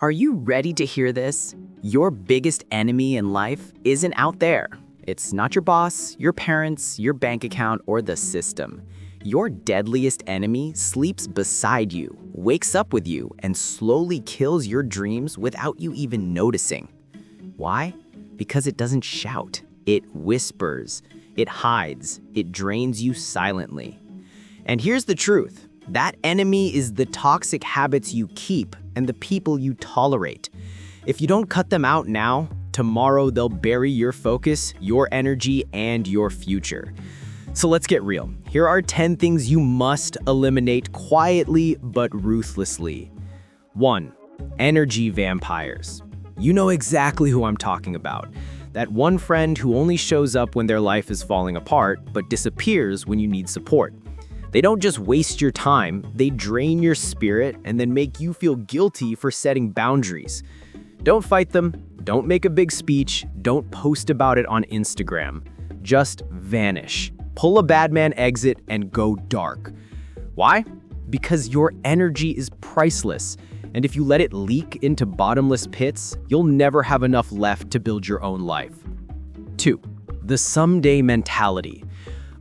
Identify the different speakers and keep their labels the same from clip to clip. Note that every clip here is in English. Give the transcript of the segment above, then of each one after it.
Speaker 1: Are you ready to hear this? Your biggest enemy in life isn't out there. It's not your boss, your parents, your bank account, or the system. Your deadliest enemy sleeps beside you, wakes up with you, and slowly kills your dreams without you even noticing. Why? Because it doesn't shout. It whispers. It hides. It drains you silently. And here's the truth. That enemy is the toxic habits you keep and the people you tolerate. If you don't cut them out now, tomorrow they'll bury your focus, your energy, and your future. So let's get real. Here are 10 things you must eliminate quietly but ruthlessly. 1. Energy vampires. You know exactly who I'm talking about. That one friend who only shows up when their life is falling apart, but disappears when you need support. They don't just waste your time, they drain your spirit and then make you feel guilty for setting boundaries. Don't fight them, don't make a big speech, don't post about it on Instagram. Just vanish. Pull a bad man exit and go dark. Why? Because your energy is priceless, and if you let it leak into bottomless pits, you'll never have enough left to build your own life. 2. The someday mentality.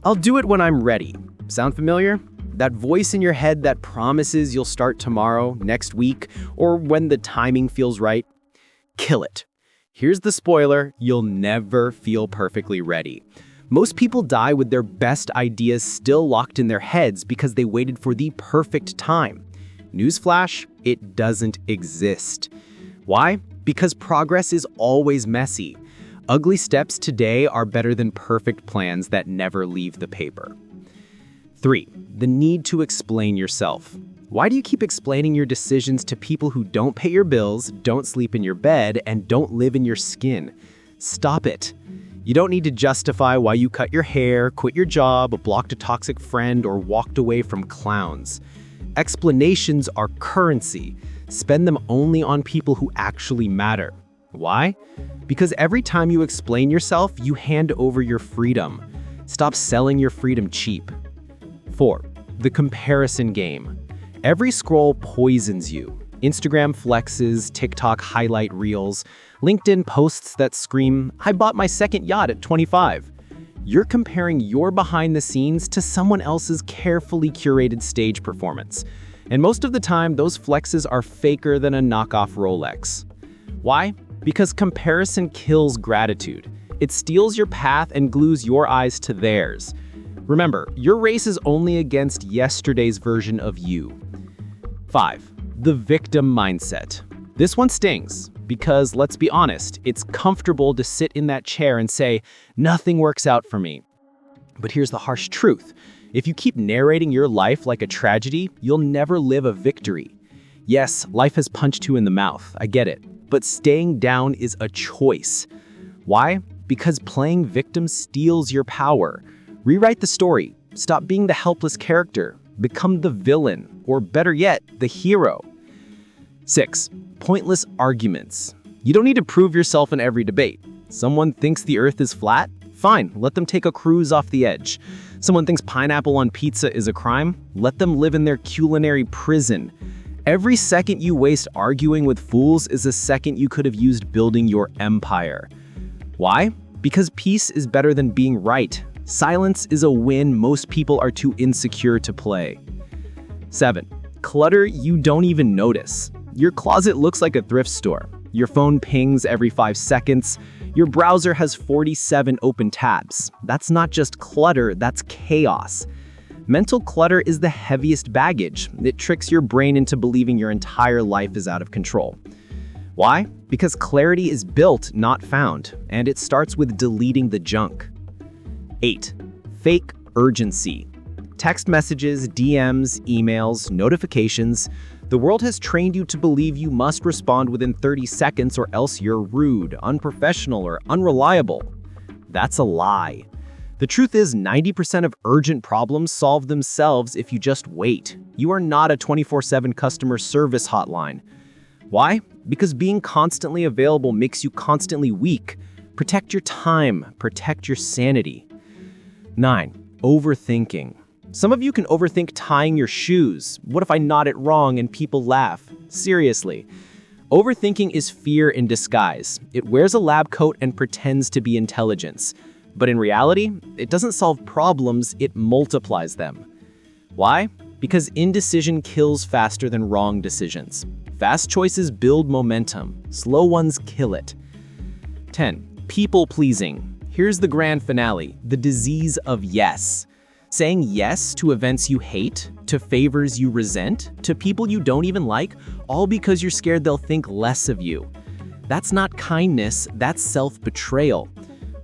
Speaker 1: I'll do it when I'm ready. Sound familiar? That voice in your head that promises you'll start tomorrow, next week, or when the timing feels right? Kill it. Here's the spoiler, you'll never feel perfectly ready. Most people die with their best ideas still locked in their heads because they waited for the perfect time. Newsflash, it doesn't exist. Why? Because progress is always messy. Ugly steps today are better than perfect plans that never leave the paper. 3. The need to explain yourself. Why do you keep explaining your decisions to people who don't pay your bills, don't sleep in your bed, and don't live in your skin? Stop it. You don't need to justify why you cut your hair, quit your job, blocked a toxic friend, or walked away from clowns. Explanations are currency. Spend them only on people who actually matter. Why? Because every time you explain yourself, you hand over your freedom. Stop selling your freedom cheap. 4. The comparison game. Every scroll poisons you. Instagram flexes, TikTok highlight reels, LinkedIn posts that scream, "I bought my second yacht at 25." You're comparing your behind the scenes to someone else's carefully curated stage performance. And most of the time, those flexes are faker than a knockoff Rolex. Why? Because comparison kills gratitude. It steals your path and glues your eyes to theirs. Remember, your race is only against yesterday's version of you. 5. The victim mindset. This one stings because, let's be honest, it's comfortable to sit in that chair and say, nothing works out for me. But here's the harsh truth. If you keep narrating your life like a tragedy, you'll never live a victory. Yes, life has punched you in the mouth, I get it, but staying down is a choice. Why? Because playing victim steals your power. Rewrite the story. Stop being the helpless character. Become the villain, or better yet, the hero. 6. Pointless arguments. You don't need to prove yourself in every debate. Someone thinks the earth is flat? Fine, let them take a cruise off the edge. Someone thinks pineapple on pizza is a crime? Let them live in their culinary prison. Every second you waste arguing with fools is a second you could have used building your empire. Why? Because peace is better than being right. Silence is a win most people are too insecure to play. 7. Clutter you don't even notice. Your closet looks like a thrift store. Your phone pings every 5 seconds. Your browser has 47 open tabs. That's not just clutter, that's chaos. Mental clutter is the heaviest baggage. It tricks your brain into believing your entire life is out of control. Why? Because clarity is built, not found, and it starts with deleting the junk. 8. Fake urgency. Text messages, DMs, emails, notifications. The world has trained you to believe you must respond within 30 seconds or else you're rude, unprofessional, or unreliable. That's a lie. The truth is 90% of urgent problems solve themselves if you just wait. You are not a 24/7 customer service hotline. Why? Because being constantly available makes you constantly weak. Protect your time, protect your sanity. 9. Overthinking. Some of you can overthink tying your shoes. What if I knot it wrong and people laugh? Seriously.
Speaker 2: Overthinking is fear in disguise. It wears a lab coat and pretends to be intelligence. But in reality, it doesn't solve problems, it multiplies them. Why? Because indecision kills faster than wrong decisions. Fast choices build momentum, slow ones kill it. 10. People-pleasing. Here's the grand finale, the disease of yes. Saying yes to events you hate, to favors you resent, to people you don't even like, all because you're scared they'll think less of you. That's not kindness, that's self-betrayal.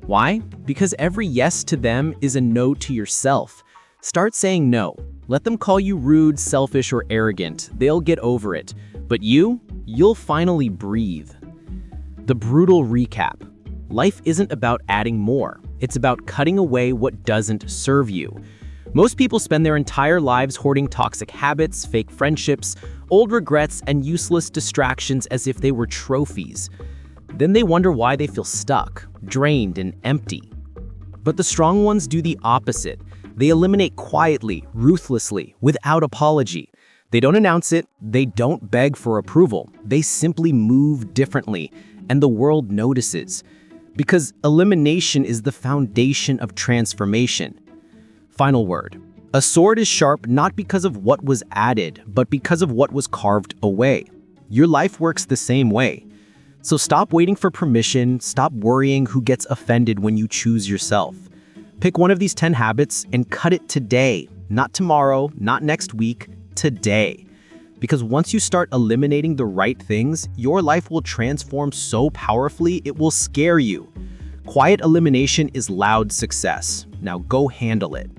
Speaker 2: Why? Because every yes to them is a no to yourself. Start saying no. Let them call you rude, selfish, or arrogant. They'll get over it. But you'll finally breathe. The brutal recap. Life isn't about adding more. It's about cutting away what doesn't serve you. Most people spend their entire lives hoarding toxic habits, fake friendships, old regrets, and useless distractions as if they were trophies. Then they wonder why they feel stuck, drained, and empty. But the strong ones do the opposite. They eliminate quietly, ruthlessly, without apology. They don't announce it, they don't beg for approval. They simply move differently, and the world notices. Because elimination is the foundation of transformation. Final word. A sword is sharp not because of what was added, but because of what was carved away. Your life works the same way. So stop waiting for permission, stop worrying who gets offended when you choose yourself. Pick one of these 10 habits and cut it today, not tomorrow, not next week, today. Because once you start eliminating the right things, your life will transform so powerfully it will scare you. Quiet elimination is loud success. Now go handle it.